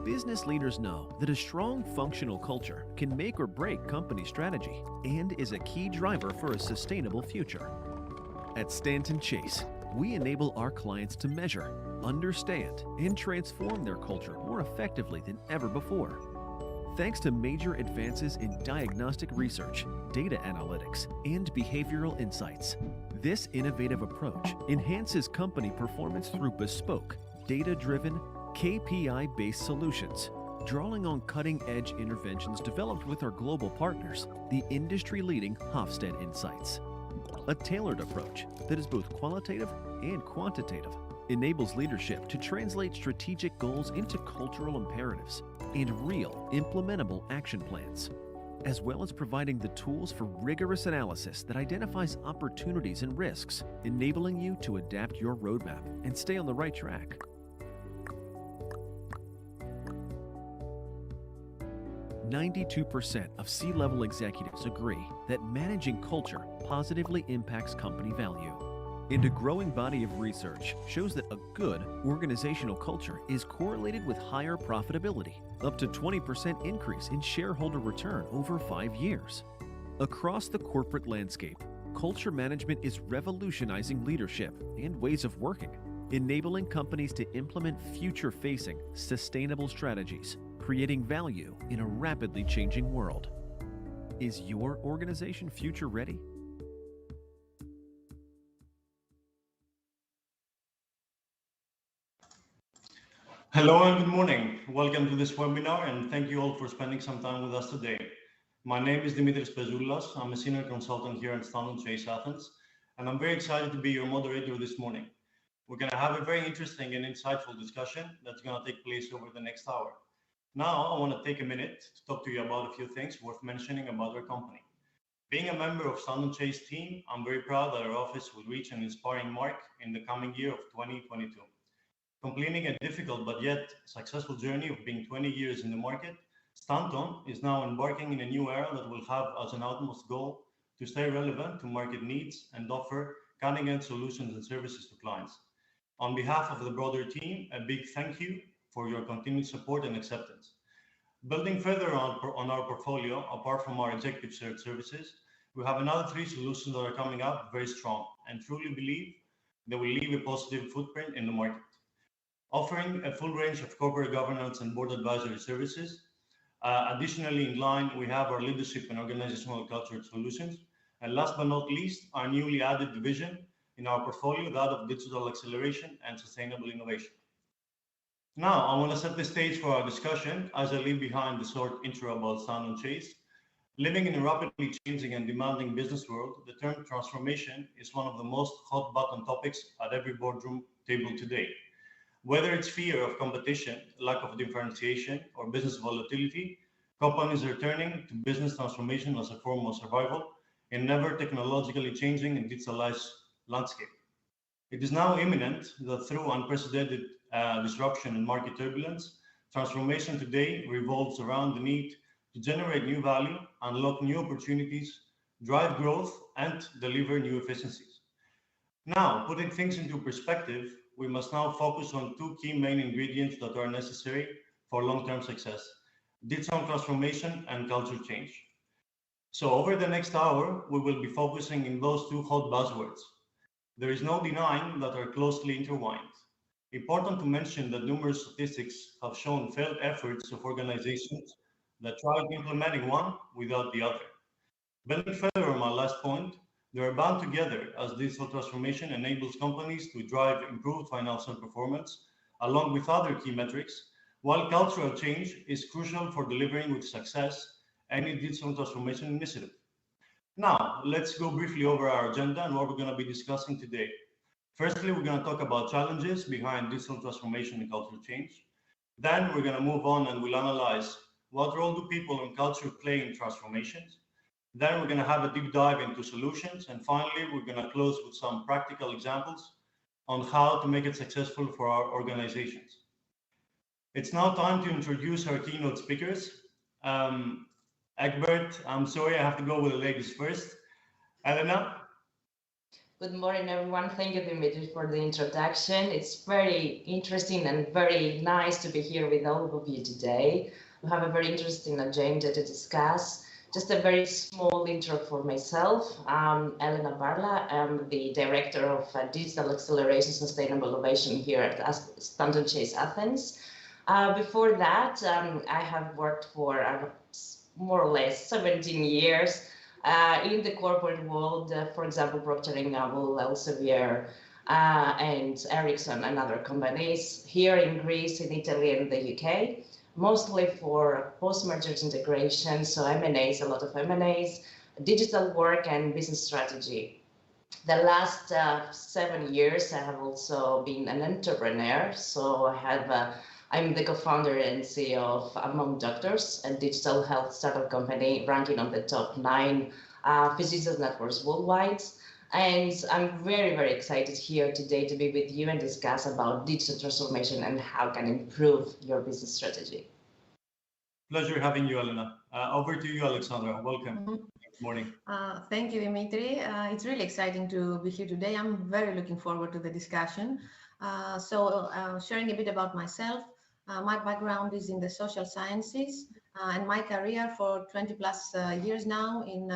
Business leaders know that a strong functional culture can make or break company strategy and is a key driver for a sustainable future. At Stanton Chase, we enable our clients to measure, understand, and transform their culture more effectively than ever before. Thanks to major advances in diagnostic research, data analytics, and behavioral insights, this innovative approach enhances company performance through bespoke, data-driven, KPI-based solutions, drawing on cutting-edge interventions developed with our global partners, the industry-leading Hofstede Insights. A tailored approach that is both qualitative and quantitative enables leadership to translate strategic goals into cultural imperatives and real, implementable action plans, as well as providing the tools for rigorous analysis that identifies opportunities and risks, enabling you to adapt your roadmap and stay on the right track. 92% of C-level executives agree that managing culture positively impacts company value. And a growing body of research shows that a good organizational culture is correlated with higher profitability, up to 20% increase in shareholder return over 5 years. Across the corporate landscape, culture management is revolutionizing leadership and ways of working, enabling companies to implement future-facing, sustainable strategies, creating value in a rapidly changing world. Is your organization future ready? Hello and good morning. Welcome to this webinar and thank you all for spending some time with us today. My name is Dimitris Pezoulas. I'm a senior consultant here at Stanton Chase Athens, and I'm very excited to be your moderator this morning. We're going to have a very interesting and insightful discussion that's going to take place over the next hour. Now, I want to take a minute to talk to you about a few things worth mentioning about our company. Being a member of Stanton Chase team, I'm very proud that our office will reach an inspiring mark in the coming year of 2022. Completing a difficult but yet successful journey of being 20 years in the market, Stanton is now embarking in a new era that will have as an utmost goal to stay relevant to market needs and offer cutting-edge solutions and services to clients. On behalf of the broader team, a big thank you for your continued support and acceptance. Building further on our portfolio, apart from our executive shared services, we have another 3 solutions that are coming up very strong and truly believe they will leave a positive footprint in the market. Offering a full range of corporate governance and board advisory services. Additionally, in line, we have our leadership and organizational culture solutions. And last but not least, our newly added division in our portfolio, that of digital acceleration and sustainable innovation. Now, I want to set the stage for our discussion as I leave behind the short intro about Stanton Chase. Living in a rapidly changing and demanding business world, the term transformation is one of the most hot button topics at every boardroom table today. Whether it's fear of competition, lack of differentiation, or business volatility, companies are turning to business transformation as a form of survival in an ever technologically changing and digitalized landscape. It is now imminent that through unprecedented disruption and market turbulence, transformation today revolves around the need to generate new value, unlock new opportunities, drive growth, and deliver new efficiencies. Now, putting things into perspective, we must now focus on 2 key main ingredients that are necessary for long-term success: digital transformation and culture change. So over the next hour, we will be focusing in those 2 hot buzzwords. There is no denying that are closely intertwined. Important to mention that numerous statistics have shown failed efforts of organizations that tried implementing one without the other. Building further on my last point, they are bound together as digital transformation enables companies to drive improved financial performance along with other key metrics, while cultural change is crucial for delivering with success any digital transformation initiative. Now, let's go briefly over our agenda and what we're going to be discussing today. Firstly, we're going to talk about challenges behind digital transformation and cultural change. Then we're going to move on and we'll analyze what role do people and culture play in transformations. Then we're going to have a deep dive into solutions. And finally, we're going to close with some practical examples on how to make it successful for our organizations. It's now time to introduce our keynote speakers. Egbert, I'm sorry, I have to go with the ladies first. Elena? Good morning, everyone. Thank you, Dimitri, for the introduction. It's very interesting and very nice to be here with all of you today. We have a very interesting agenda to discuss. Just a very small intro for myself. I'm Elena Barla. I'm the Director of Digital Acceleration Sustainable Innovation here at Stanton Chase Athens. Before that, I have worked for more or less 17 years in the corporate world, for example, Procter & Gamble, Elsevier, and Ericsson and other companies here in Greece, in Italy, and the UK, mostly for post-merger integration, so M&As, a lot of M&As, digital work, and business strategy. The last 7 years, I have also been an entrepreneur, so I'm the co-founder and CEO of Among Doctors, a digital health startup company ranking on the top 9 physicians networks worldwide. And I'm very, very excited here today to be with you and discuss about digital transformation and how can improve your business strategy. Pleasure having you, Elena. Over to you, Alexandra. Welcome. Good morning. Thank you, Dimitri. It's really exciting to be here today. I'm very looking forward to the discussion. Sharing a bit about myself. My background is in the social sciences and my career for 20 plus years now in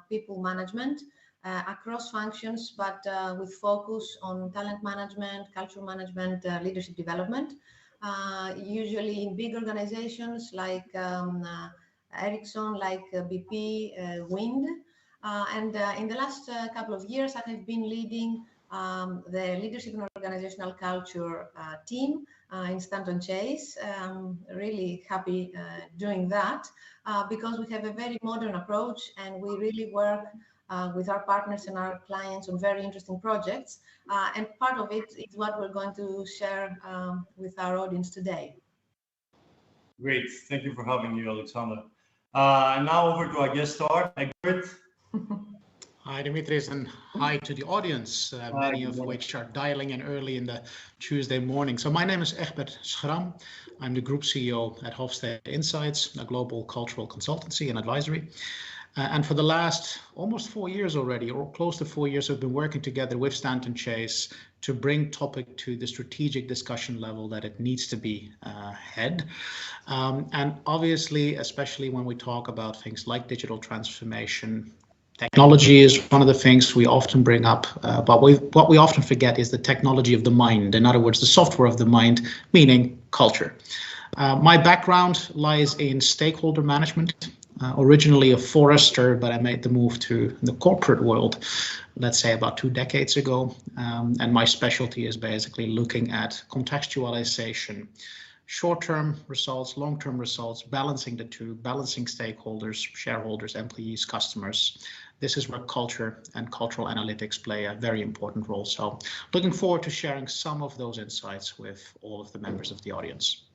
people management across functions, but with focus on talent management, culture management, leadership development, usually in big organizations like Ericsson, like BP, Wind. And in the last couple of years, I have been leading the leadership and organizational culture team in Stanton Chase. Really happy doing that because we have a very modern approach and we really work with our partners and our clients on very interesting projects. And part of it is what we're going to share with our audience today. Great. Thank you for having you, Alexandra. Now over to our guest star, Egbert. Hi, Dimitris, and hi to the audience, many of which are dialing in early in the Tuesday morning. So my name is Egbert Schram. I'm the Group CEO at Hofstede Insights, a global cultural consultancy and advisory. And for the last almost 4 years already, or close to 4 years, we've been working together with Stanton Chase to bring topic to the strategic discussion level that it needs to be had. And obviously, especially when we talk about things like digital transformation, technology is one of the things we often bring up, but what we often forget is the technology of the mind. In other words, the software of the mind, meaning culture. My background lies in stakeholder management. Originally a forester, but I made the move to the corporate world, let's say about 2 decades ago. And my specialty is basically looking at contextualization, short-term results, long-term results, balancing the two, balancing stakeholders, shareholders, employees, customers. This is where culture and cultural analytics play a very important role. So looking forward to sharing some of those insights with all of the members of the audience.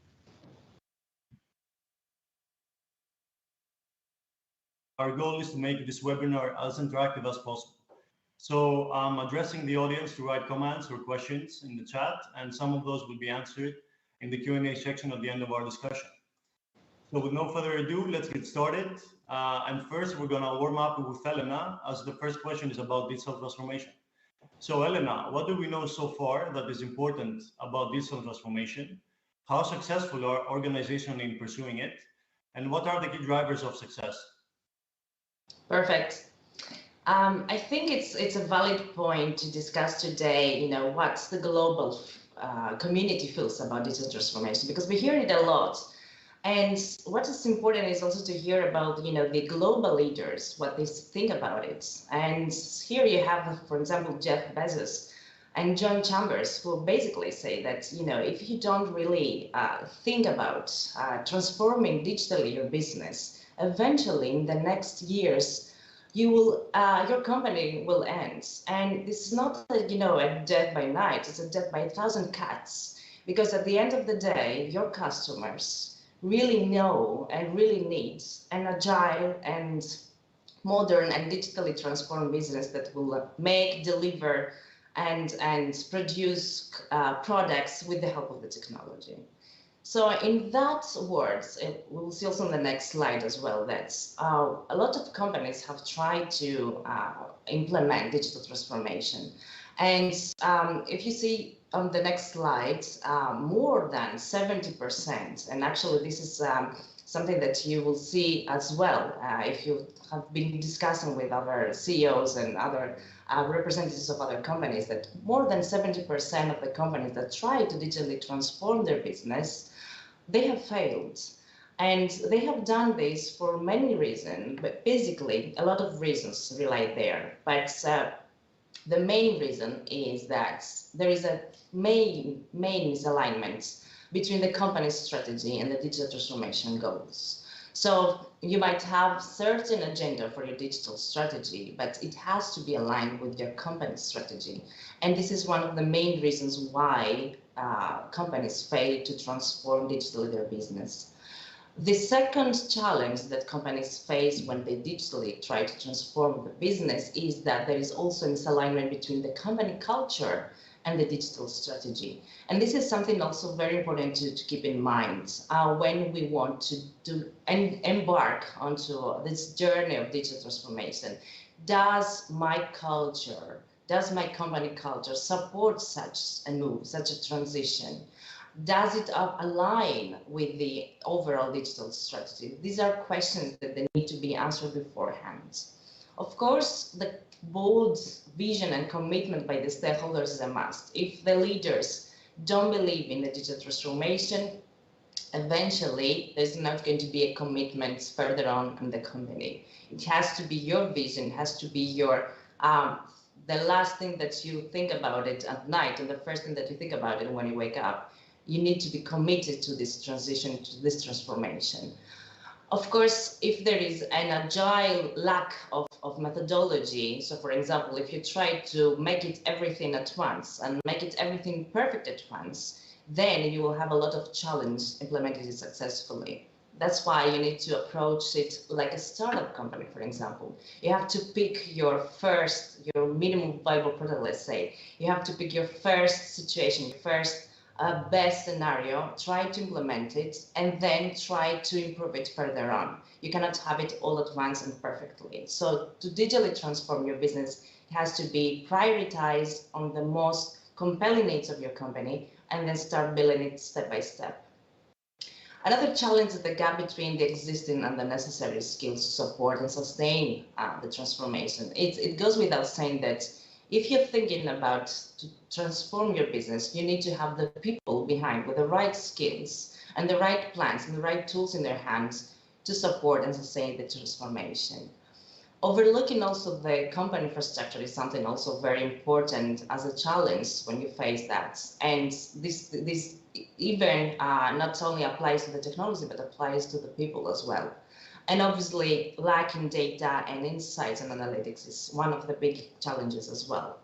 Our goal is to make this webinar as interactive as possible. So I'm addressing the audience to write comments or questions in the chat, and some of those will be answered in the Q&A section at the end of our discussion. So with no further ado, let's get started. And first, we're going to warm up with Elena, as the first question is about digital transformation. So Elena, what do we know so far that is important about digital transformation? How successful are organizations in pursuing it? And what are the key drivers of success? Perfect. I think it's a valid point to discuss today, what's the global community feels about digital transformation, because we hear it a lot. And what is important is also to hear about, the global leaders, what they think about it. And here you have, for example, Jeff Bezos and John Chambers, who basically say that, if you don't really think about transforming digitally your business, eventually in the next years, your company will end. And this is not a death by night, it's a death by 1,000 cuts. Because at the end of the day, your customers really know and really need an agile and modern and digitally transformed business that will make, deliver, and produce products with the help of the technology. So in that words, we'll see also on the next slide as well, that a lot of companies have tried to implement digital transformation. And if you see on the next slide, more than 70%, and actually this is something that you will see as well if you have been discussing with other CEOs and other representatives of other companies, that more than 70% of the companies that try to digitally transform their business, they have failed. And they have done this for many reasons, but basically a lot of reasons rely there. But the main reason is that there is a main misalignment between the company's strategy and the digital transformation goals. So you might have certain agenda for your digital strategy, but it has to be aligned with your company's strategy. And this is one of the main reasons why companies fail to transform digitally their business. The second challenge that companies face when they digitally try to transform the business is that there is also a misalignment between the company culture and the digital strategy. And this is something also very important to keep in mind when we want to embark onto this journey of digital transformation. Does my company culture support such a move, such a transition? Does it align with the overall digital strategy? These are questions that they need to be answered beforehand. Of course, the bold vision and commitment by the stakeholders is a must. If the leaders don't believe in the digital transformation, eventually there's not going to be a commitment further on in the company. It has to be your vision, it has to be your the last thing that you think about it at night and the first thing that you think about it when you wake up. You need to be committed to this transition, to this transformation. Of course, if there is an agile lack of methodology, so for example, if you try to make it everything at once and make it everything perfect at once, then you will have a lot of challenge implementing it successfully. That's why you need to approach it like a startup company, for example. You have to pick your minimum viable product, let's say. You have to pick your first situation, your first best scenario, try to implement it, and then try to improve it further on. You cannot have it all at once and perfectly. So to digitally transform your business, it has to be prioritized on the most compelling needs of your company, and then start building it step by step. Another challenge is the gap between the existing and the necessary skills to support and sustain the transformation. It goes without saying that if you're thinking about to transform your business, you need to have the people behind with the right skills and the right plans and the right tools in their hands to support and sustain the transformation. Overlooking also the company infrastructure is something also very important as a challenge when you face that. And this even not only applies to the technology, but applies to the people as well. And obviously, lacking data and insights and analytics is one of the big challenges as well.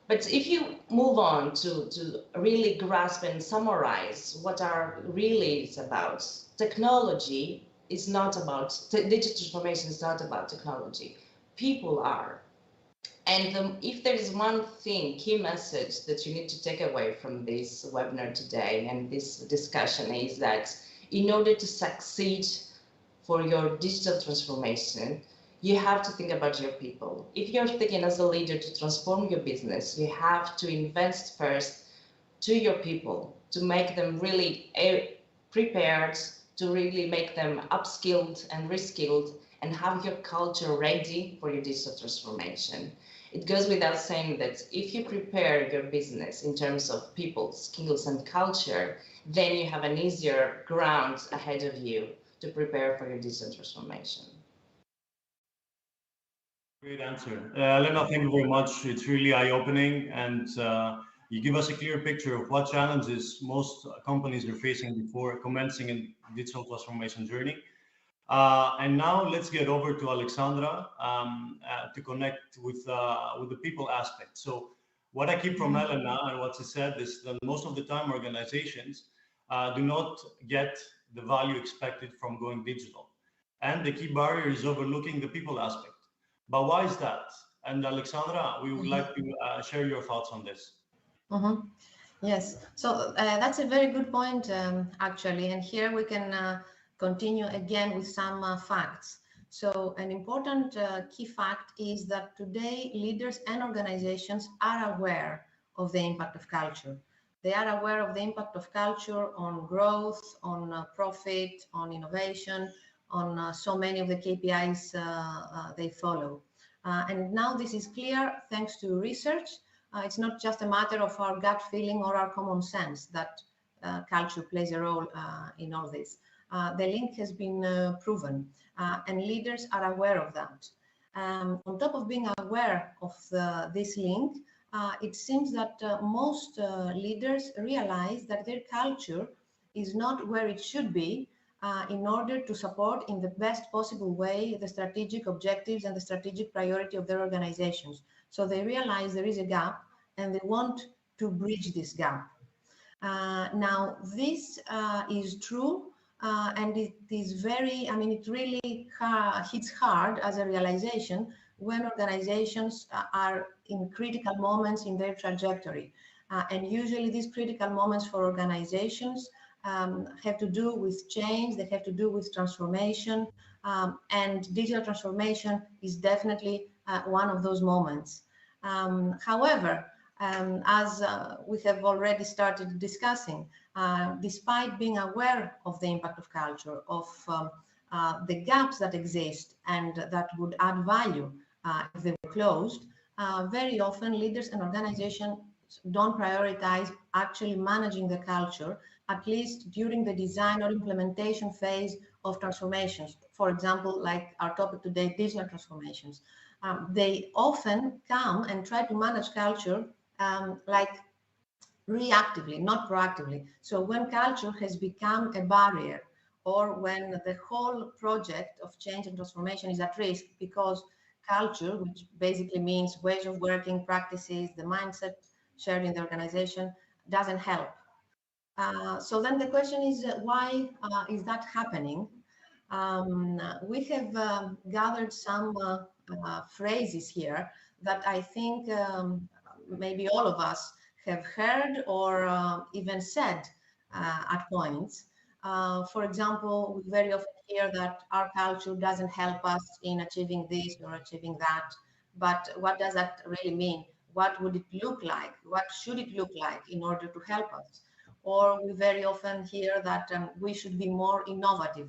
But if you move on to really grasp and summarize what are really it's about, technology is not about, digital transformation is not about technology. People are. And if there is one thing, key message that you need to take away from this webinar today and this discussion is that in order to succeed for your digital transformation, you have to think about your people. If you're thinking as a leader to transform your business, you have to invest first to your people, to make them really prepared, to really make them upskilled and reskilled, and have your culture ready for your digital transformation. It goes without saying that if you prepare your business in terms of people, skills, and culture, then you have an easier ground ahead of you to prepare for your digital transformation. Great answer. Elena, thank you very much. It's really eye-opening, and you give us a clear picture of what challenges most companies are facing before commencing a digital transformation journey. And now let's get over to Alexandra to connect with the people aspect. So what I keep from Elena and what she said is that most of the time organizations do not get the value expected from going digital. And the key barrier is overlooking the people aspect. But why is that? And Alexandra, we would like to share your thoughts on this. Yes, so that's a very good point, actually. And here we can continue again with some facts. So an important key fact is that today leaders and organizations are aware of the impact of culture. They are aware of the impact of culture on growth, on profit, on innovation, on so many of the KPIs they follow. And now this is clear thanks to research. It's not just a matter of our gut feeling or our common sense that culture plays a role in all this. The link has been proven, and leaders are aware of that. On top of being aware of this link, it seems that most leaders realize that their culture is not where it should be in order to support in the best possible way the strategic objectives and the strategic priority of their organizations. So they realize there is a gap and they want to bridge this gap. Now, this is true, and it is very, I mean, it really hits hard as a realization when organizations are in critical moments in their trajectory. And usually these critical moments for organizations have to do with change, they have to do with transformation, and digital transformation is definitely one of those moments. However, as we have already started discussing, despite being aware of the impact of culture, of the gaps that exist and that would add value if they were closed, very often leaders and organizations don't prioritize actually managing the culture, at least during the design or implementation phase of transformations. For example, like our topic today, digital transformations. They often come and try to manage culture like reactively, not proactively. So when culture has become a barrier, or when the whole project of change and transformation is at risk because culture, which basically means ways of working, practices, the mindset shared in the organization, doesn't help. So then the question is, why is that happening? We have gathered some phrases here that I think maybe all of us have heard or even said at points. For example, we very often hear that our culture doesn't help us in achieving this or achieving that. But what does that really mean? What would it look like? What should it look like in order to help us? Or we very often hear that we should be more innovative,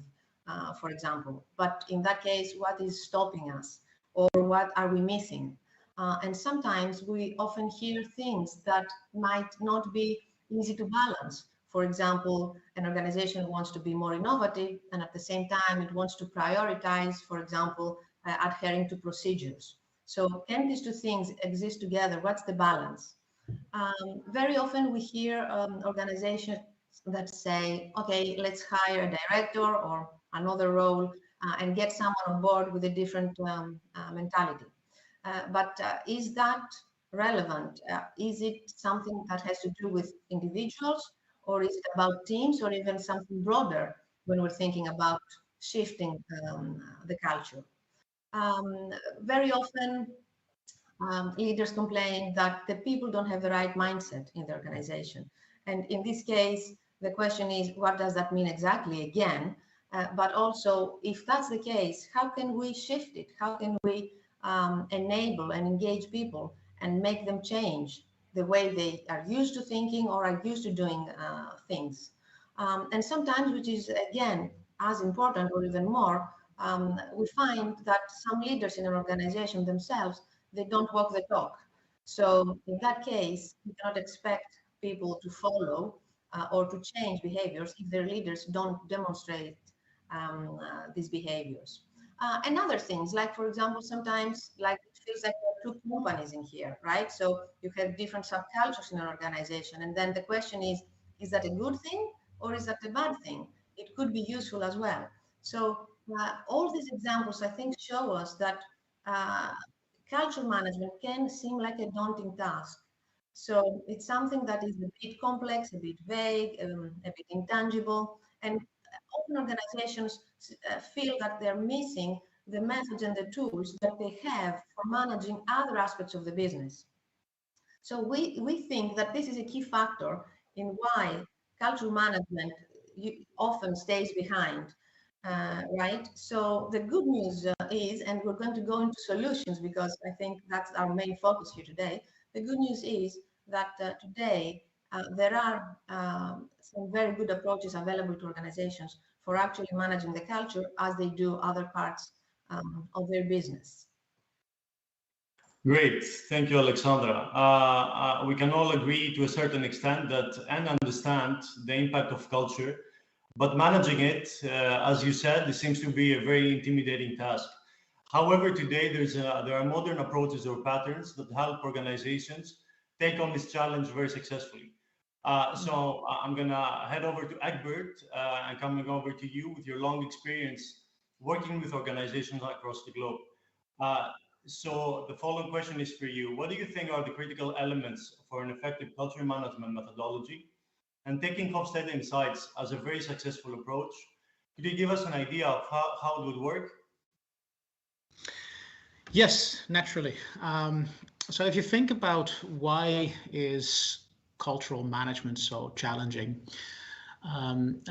for example. But in that case, what is stopping us? Or what are we missing? And sometimes we often hear things that might not be easy to balance. For example, an organization wants to be more innovative, and at the same time, it wants to prioritize, for example, adhering to procedures. So can these two things exist together? What's the balance? Very often we hear organizations that say, okay, let's hire a director or another role and get someone on board with a different mentality. But is that relevant? Is it something that has to do with individuals, or is it about teams, or even something broader when we're thinking about shifting the culture? Very often leaders complain that the people don't have the right mindset in the organization. And in this case, the question is, what does that mean exactly again? But also, if that's the case, how can we shift it? How can we enable and engage people and make them change the way they are used to thinking or are used to doing things? And sometimes, which is again as important or even more, we find that some leaders in an organization themselves, they don't walk the talk. So in that case, you cannot expect people to follow or to change behaviors if their leaders don't demonstrate these behaviors. And other things, like for example, sometimes like it feels like there are two companies in here, right? So you have different subcultures in an organization, and then the question is that a good thing or is that a bad thing? It could be useful as well. So all these examples, I think, show us that culture management can seem like a daunting task. So it's something that is a bit complex, a bit vague, a bit intangible, and often organizations feel that they're missing the methods and the tools that they have for managing other aspects of the business. So we think that this is a key factor in why culture management often stays behind, right? So the good news is, and we're going to go into solutions because I think that's our main focus here today. The good news is that today there are some very good approaches available to organizations for actually managing the culture as they do other parts of their business. Great, thank you, Alexandra. We can all agree to a certain extent that and understand the impact of culture, but managing it, as you said, it seems to be a very intimidating task. However, today there are modern approaches or patterns that help organizations take on this challenge very successfully. So I'm gonna head over to Egbert and coming over to you with your long experience working with organizations across the globe. So the following question is for you. What do you think are the critical elements for an effective culture management methodology? And taking Hofstede Insights as a very successful approach, could you give us an idea of how it would work? Yes, naturally. So if you think about why is cultural management so challenging,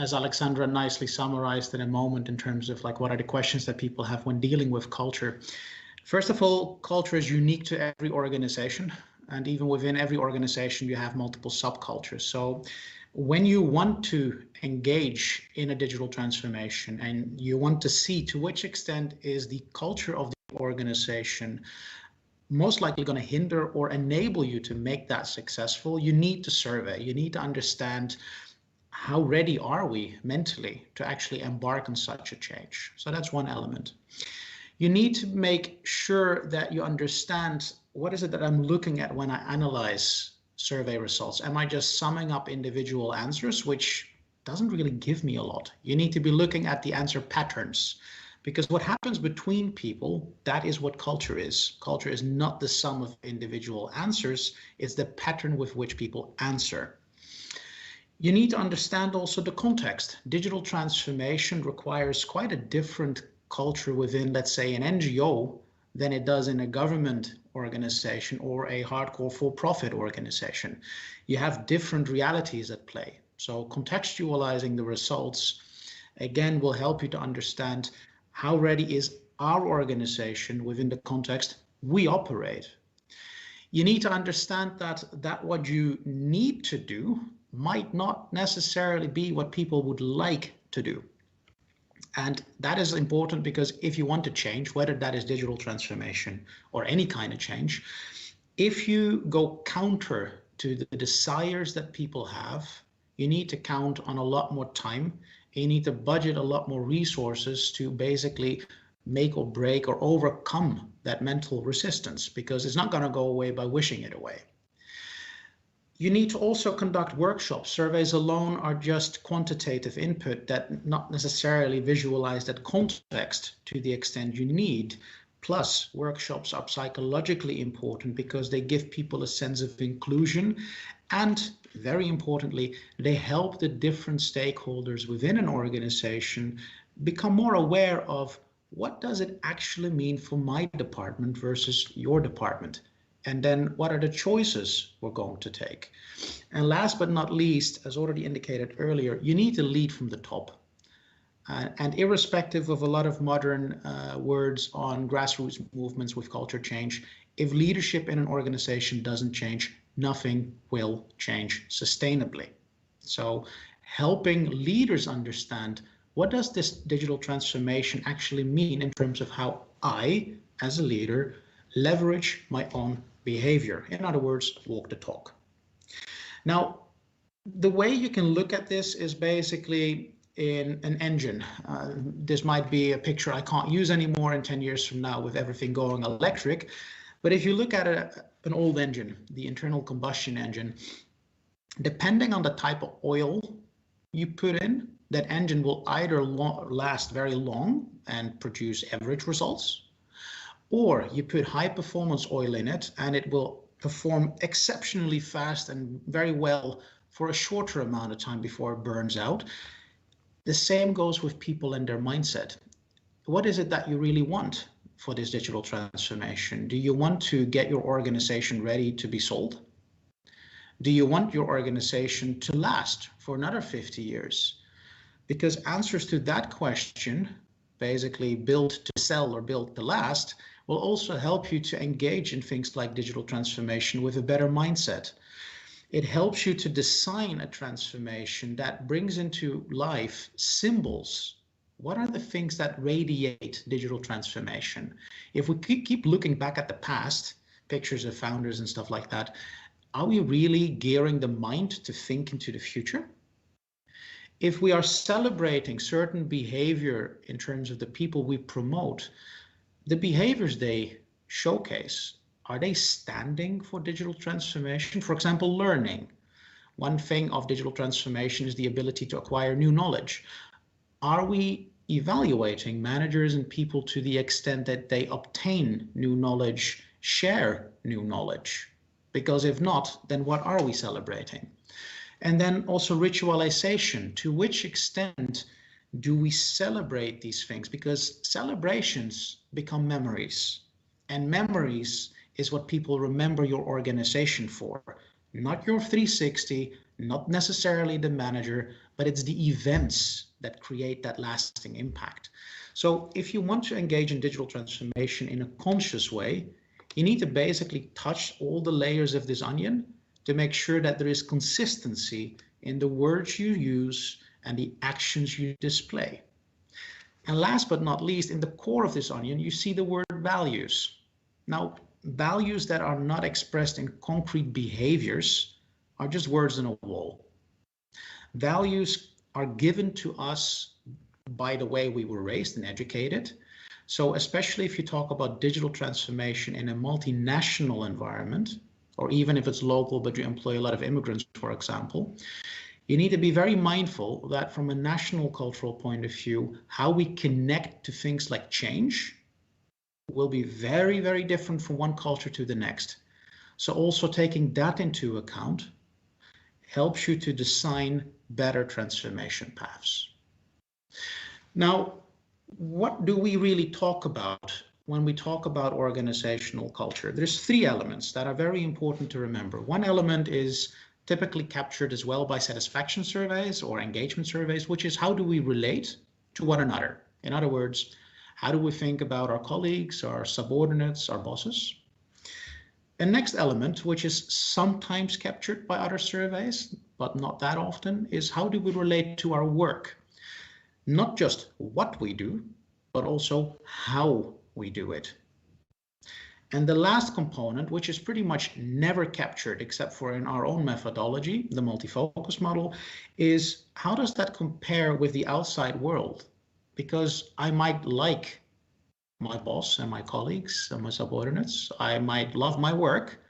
as Alexandra nicely summarized in a moment in terms of like what are the questions that people have when dealing with culture. First of all, culture is unique to every organization, and even within every organization you have multiple subcultures. So when you want to engage in a digital transformation and you want to see to which extent is the culture of the organization most likely going to hinder or enable you to make that successful, you need to survey. You need to understand how ready are we mentally to actually embark on such a change. So that's one element. You need to make sure that you understand what is it that I'm looking at when I analyze survey results. Am I just summing up individual answers, which doesn't really give me a lot? You need to be looking at the answer patterns, because what happens between people, that is what culture is. Culture is not the sum of individual answers, it's the pattern with which people answer. You need to understand also the context. Digital transformation requires quite a different culture within, let's say, an NGO than it does in a government organization or a hardcore for-profit organization. You have different realities at play. So contextualizing the results, again, will help you to understand how ready is our organization within the context we operate. You need to understand that what you need to do might not necessarily be what people would like to do. And that is important because if you want to change, whether that is digital transformation or any kind of change, if you go counter to the desires that people have, you need to count on a lot more time. You need to budget a lot more resources to basically make or break or overcome that mental resistance, because it's not going to go away by wishing it away. You need to also conduct workshops. Surveys alone are just quantitative input that not necessarily visualize that context to the extent you need. Plus, workshops are psychologically important because they give people a sense of inclusion, and very importantly, they help the different stakeholders within an organization become more aware of what does it actually mean for my department versus your department. And then what are the choices we're going to take? And last but not least, as already indicated earlier, you need to lead from the top. And irrespective of a lot of modern words on grassroots movements with culture change, if leadership in an organization doesn't change, nothing will change sustainably. So helping leaders understand what does this digital transformation actually mean in terms of how I, as a leader, leverage my own behavior. In other words, walk the talk. Now, the way you can look at this is basically in an engine. This might be a picture I can't use anymore in 10 years from now with everything going electric. But if you look at an old engine, the internal combustion engine, depending on the type of oil you put in, that engine will either last very long and produce average results, or you put high performance oil in it and it will perform exceptionally fast and very well for a shorter amount of time before it burns out. The same goes with people and their mindset. What is it that you really want for this digital transformation? Do you want to get your organization ready to be sold? Do you want your organization to last for another 50 years? Because answers to that question, basically build to sell or build to last, will also help you to engage in things like digital transformation with a better mindset. It helps you to design a transformation that brings into life symbols. What are the things that radiate digital transformation? If we keep looking back at the past, pictures of founders and stuff like that, are we really gearing the mind to think into the future? If we are celebrating certain behavior in terms of the people we promote, the behaviors they showcase, are they standing for digital transformation? For example, learning. One thing of digital transformation is the ability to acquire new knowledge. Are we evaluating managers and people to the extent that they obtain new knowledge, share new knowledge? Because if not, then what are we celebrating? And then also ritualization. To which extent do we celebrate these things? Because celebrations become memories, and memories is what people remember your organization for. Not your 360, not necessarily the manager, but it's the events that create that lasting impact. So if you want to engage in digital transformation in a conscious way, you need to basically touch all the layers of this onion to make sure that there is consistency in the words you use and the actions you display. And last but not least, in the core of this onion, you see the word values. Now, values that are not expressed in concrete behaviors are just words on a wall. Values are given to us by the way we were raised and educated. So especially if you talk about digital transformation in a multinational environment, or even if it's local, but you employ a lot of immigrants, for example, you need to be very mindful that from a national cultural point of view, how we connect to things like change will be very, very different from one culture to the next. So also taking that into account helps you to design better transformation paths. Now, what do we really talk about when we talk about organizational culture? There's three elements that are very important to remember. One element is typically captured as well by satisfaction surveys or engagement surveys, which is how do we relate to one another? In other words, how do we think about our colleagues, our subordinates, our bosses? The next element, which is sometimes captured by other surveys, but not that often, is how do we relate to our work? Not just what we do, but also how we do it. And the last component, which is pretty much never captured except for in our own methodology, the multi-focus model, is how does that compare with the outside world? Because I might like my boss and my colleagues and my subordinates, I might love my work,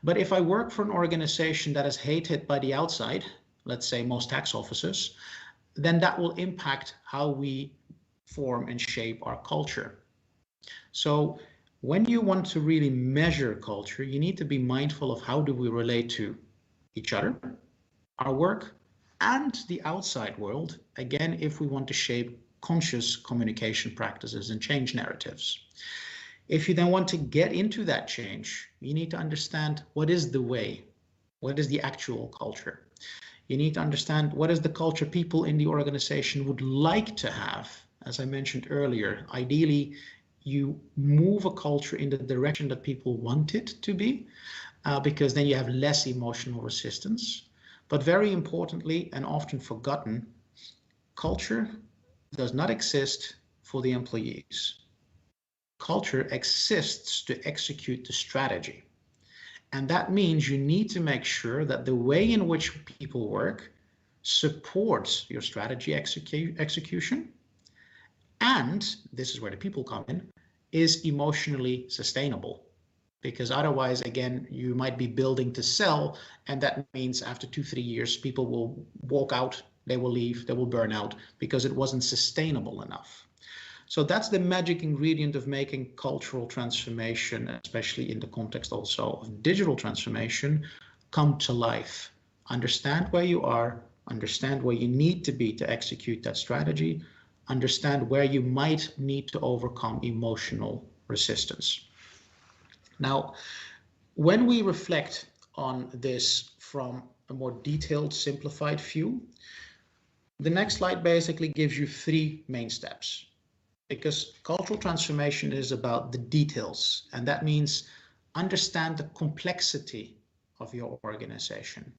but if I work for an organization that is hated by the outside, let's say most tax officers, then that will impact how we form and shape our culture. So when you want to really measure culture, you need to be mindful of how do we relate to each other, our work, and the outside world, again, if we want to shape conscious communication practices and change narratives. If you then want to get into that change, you need to understand what is the way, what is the actual culture. You need to understand what is the culture people in the organization would like to have. As I mentioned earlier, ideally, you move a culture in the direction that people want it to be, because then you have less emotional resistance. But very importantly, and often forgotten, culture does not exist for the employees. Culture exists to execute the strategy. And that means you need to make sure that the way in which people work supports your strategy execution. And this is where the people come in, is emotionally sustainable. Because otherwise, again, you might be building to sell. And that means after 2-3 years, people will walk out, they will leave, they will burn out because it wasn't sustainable enough. So that's the magic ingredient of making cultural transformation, especially in the context also of digital transformation, come to life. Understand where you are, understand where you need to be to execute that strategy, understand where you might need to overcome emotional resistance. Now, when we reflect on this from a more detailed, simplified view. The next slide basically gives you 3 main steps, because cultural transformation is about the details, and that means understand the complexity of your organization.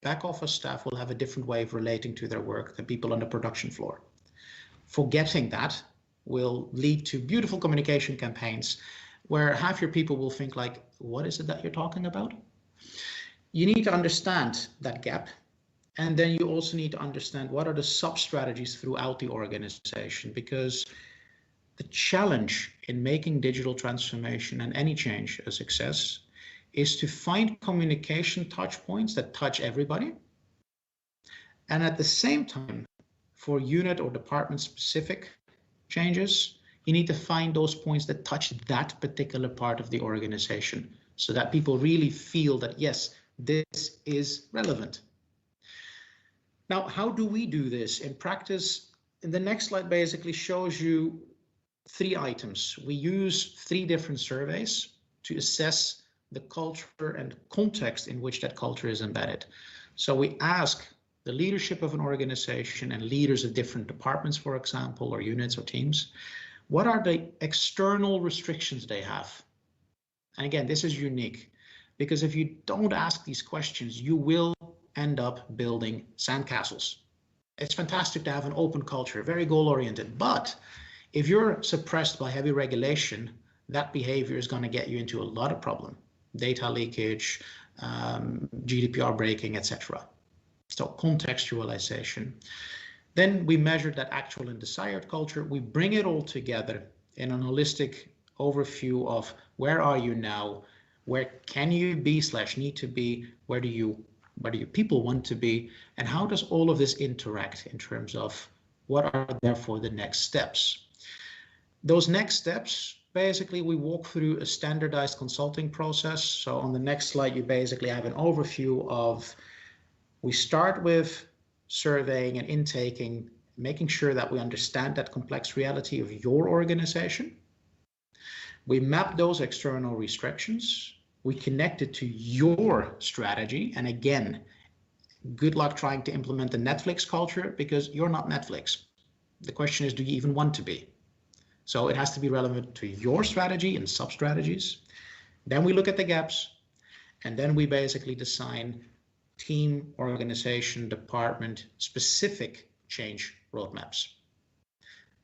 Back office staff will have a different way of relating to their work than people on the production floor. Forgetting that will lead to beautiful communication campaigns where half your people will think like, what is it that you're talking about? You need to understand that gap. And then you also need to understand what are the sub-strategies throughout the organization, because the challenge in making digital transformation and any change a success is to find communication touch points that touch everybody. And at the same time, for unit or department specific changes, you need to find those points that touch that particular part of the organization so that people really feel that, yes, this is relevant. Now, how do we do this in practice? And the next slide basically shows you 3 items. We use 3 different surveys to assess the culture and context in which that culture is embedded. So we ask the leadership of an organization and leaders of different departments, for example, or units or teams, what are the external restrictions they have? And again, this is unique, because if you don't ask these questions, you will end up building sandcastles. It's fantastic to have an open culture, very goal-oriented, but if you're suppressed by heavy regulation, that behavior is going to get you into a lot of problem, data leakage, GDPR breaking, etc. So contextualization. Then we measure that actual and desired culture. We bring it all together in an holistic overview of where are you now, where can you be / need to be, where do your people want to be, and how does all of this interact in terms of what are therefore the next steps. Those next steps, basically we walk through a standardized consulting process. So on the next slide, you basically have an overview of, we start with surveying and intaking, making sure that we understand that complex reality of your organization. We map those external restrictions. We connect it to your strategy. And again, good luck trying to implement the Netflix culture, because you're not Netflix. The question is, do you even want to be? So it has to be relevant to your strategy and sub-strategies. Then we look at the gaps, and then we basically design team, organization, department specific change roadmaps.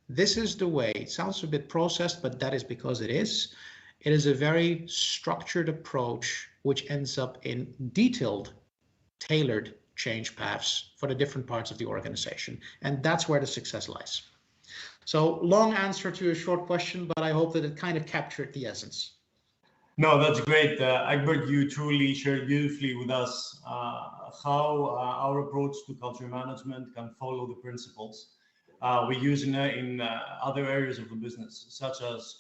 This is the way. It sounds a bit processed, but that is because it is. It is a very structured approach which ends up in detailed, tailored change paths for the different parts of the organization. And that's where the success lies. So long answer to a short question, but I hope that it kind of captured the essence. No, that's great. Egbert, you truly shared beautifully with us how our approach to culture management can follow the principles we use in other areas of the business, such as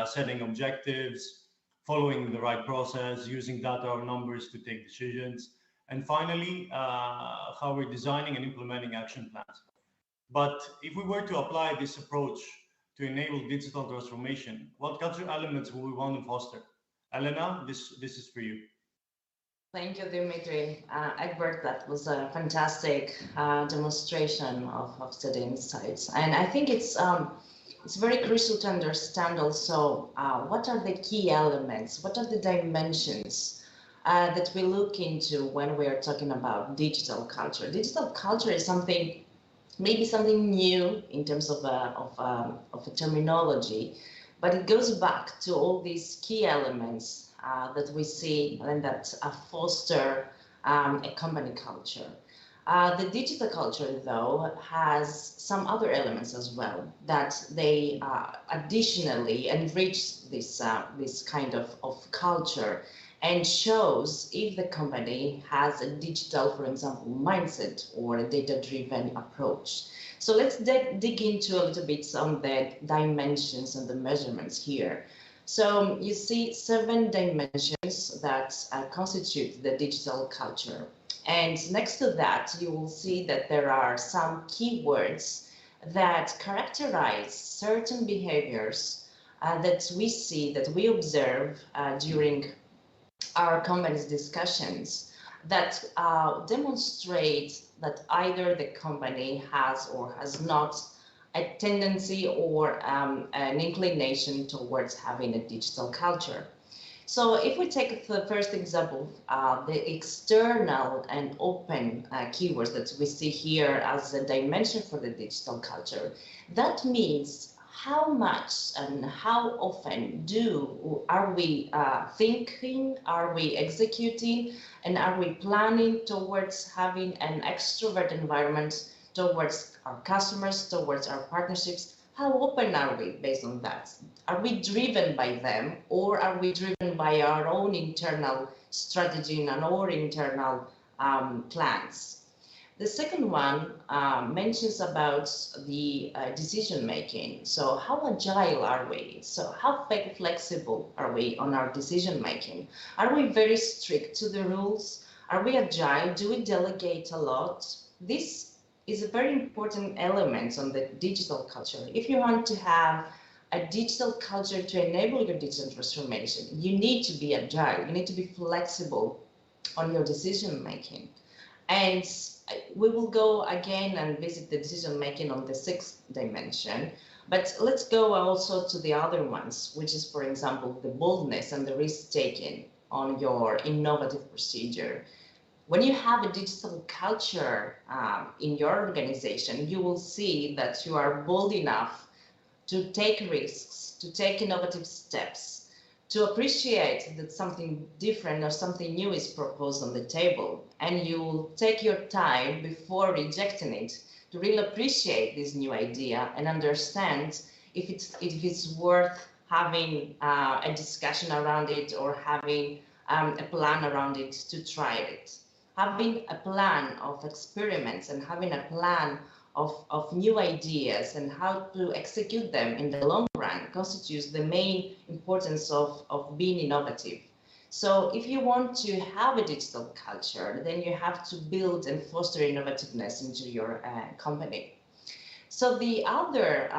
setting objectives, following the right process, using data or numbers to take decisions, and finally, how we're designing and implementing action plans. But if we were to apply this approach to enable digital transformation, what cultural elements would we want to foster? Elena, this is for you. Thank you, Dimitri. Egbert, that was a fantastic demonstration of the insights. And I think it's very crucial to understand also what are the key elements, what are the dimensions that we look into when we are talking about digital culture. Digital culture is maybe something new in terms of a terminology, but it goes back to all these key elements that we see and that foster a company culture. The digital culture, though, has some other elements as well that they additionally enrich this kind of culture and shows if the company has a digital, for example, mindset or a data-driven approach. So let's dig into a little bit on the dimensions and the measurements here. So you see 7 dimensions that constitute the digital culture. And next to that, you will see that there are some keywords that characterize certain behaviors that we see, that we observe during our company's discussions that demonstrate that either the company has or has not a tendency or an inclination towards having a digital culture. So if we take the first example, the external and open keywords that we see here as a dimension for the digital culture, that means how much and how often are we thinking, are we executing, and are we planning towards having an extrovert environment towards our customers, towards our partnerships? How open are we based on that? Are we driven by them, or are we driven by our own internal strategy and our internal plans? The second one mentions about the decision making. So how agile are we? So how flexible are we on our decision making? Are we very strict to the rules? Are we agile? Do we delegate a lot? This is a very important element on the digital culture. If you want to have a digital culture to enable your digital transformation, you need to be agile. You need to be flexible on your decision making. And we will go again and visit the decision making on the sixth dimension, but let's go also to the other ones, which is, for example, the boldness and the risk taking on your innovative procedure. When you have a digital culture in your organization, you will see that you are bold enough to take risks, to take innovative steps, to appreciate that something different or something new is proposed on the table, and you will take your time before rejecting it to really appreciate this new idea and understand if it's worth having a discussion around it or having a plan around it to try it. Having a plan of experiments and having a plan of new ideas and how to execute them in the long run constitutes the main importance of being innovative. So if you want to have a digital culture, then you have to build and foster innovativeness into your company. So the other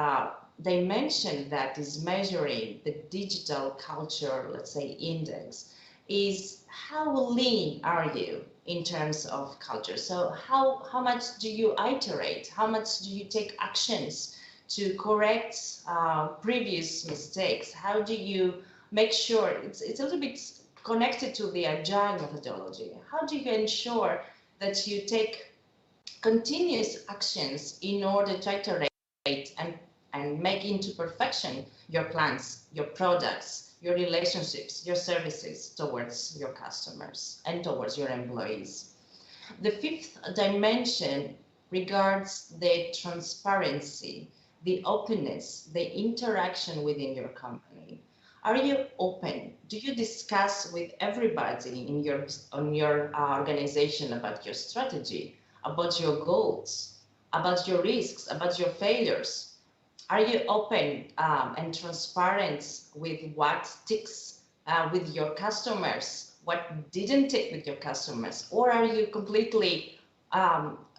dimension that is measuring the digital culture, let's say, index, is how lean are you in terms of culture? So how much do you iterate? How much do you take actions to correct previous mistakes? How do you make sure, it's a little bit connected to the agile methodology. How do you ensure that you take continuous actions in order to iterate and make into perfection your plans, your products, your relationships, your services towards your customers and towards your employees? The fifth dimension regards the transparency, the openness, the interaction within your company. Are you open? Do you discuss with everybody in your organization about your strategy, about your goals, about your risks, about your failures? Are you open and transparent with what ticks with your customers, what didn't tick with your customers? Or are you completely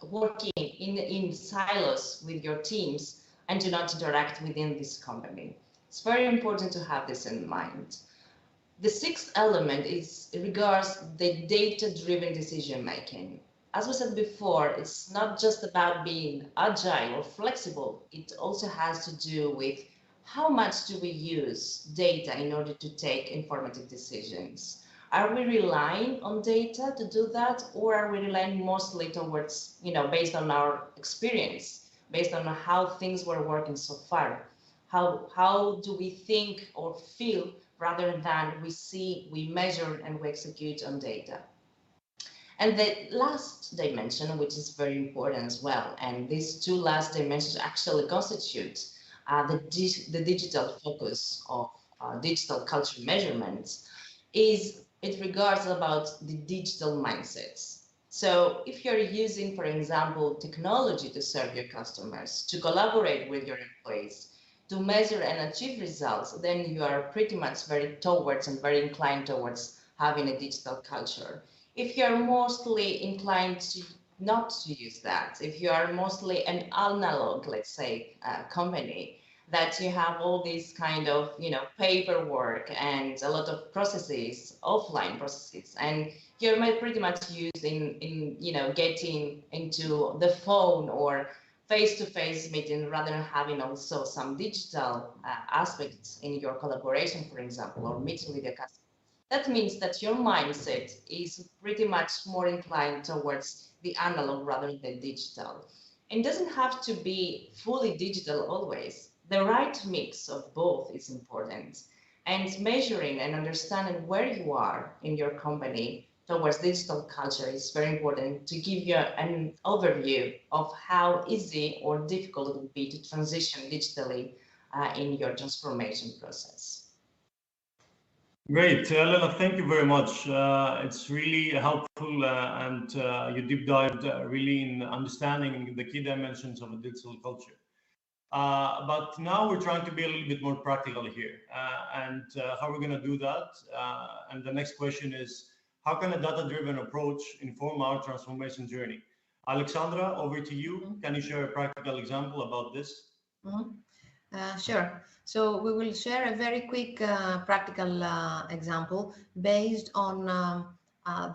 working in silos with your teams and do not interact within this company? It's very important to have this in mind. The sixth element regards the data-driven decision making. As we said before, it's not just about being agile or flexible. It also has to do with how much do we use data in order to take informative decisions. Are we relying on data to do that, or are we relying mostly towards, based on our experience, based on how things were working so far? How do we think or feel rather than we see, we measure, and we execute on data? And the last dimension, which is very important as well, and these two last dimensions actually constitute the digital focus of digital culture measurements, it regards about the digital mindsets. So if you're using, for example, technology to serve your customers, to collaborate with your employees, to measure and achieve results, then you are pretty much very inclined towards having a digital culture. If you're mostly inclined to not to use that, if you are mostly an analog, let's say, company, that you have all these kind of, paperwork and a lot of processes, offline processes, and you're pretty much used in getting into the phone or face-to-face meeting rather than having also some digital aspects in your collaboration, for example, or meeting with your customer. That means that your mindset is pretty much more inclined towards the analog rather than digital. It doesn't have to be fully digital always. The right mix of both is important. And measuring and understanding where you are in your company towards digital culture is very important to give you an overview of how easy or difficult it would be to transition digitally in your transformation process. Great, Elena, thank you very much. It's really helpful and you deep dived really in understanding the key dimensions of a digital culture. But now we're trying to be a little bit more practical here. And how we're going to do that. And the next question is, how can a data-driven approach inform our transformation journey? Alexandra, over to you. Can you share a practical example about this? Sure. So we will share a very quick practical example based on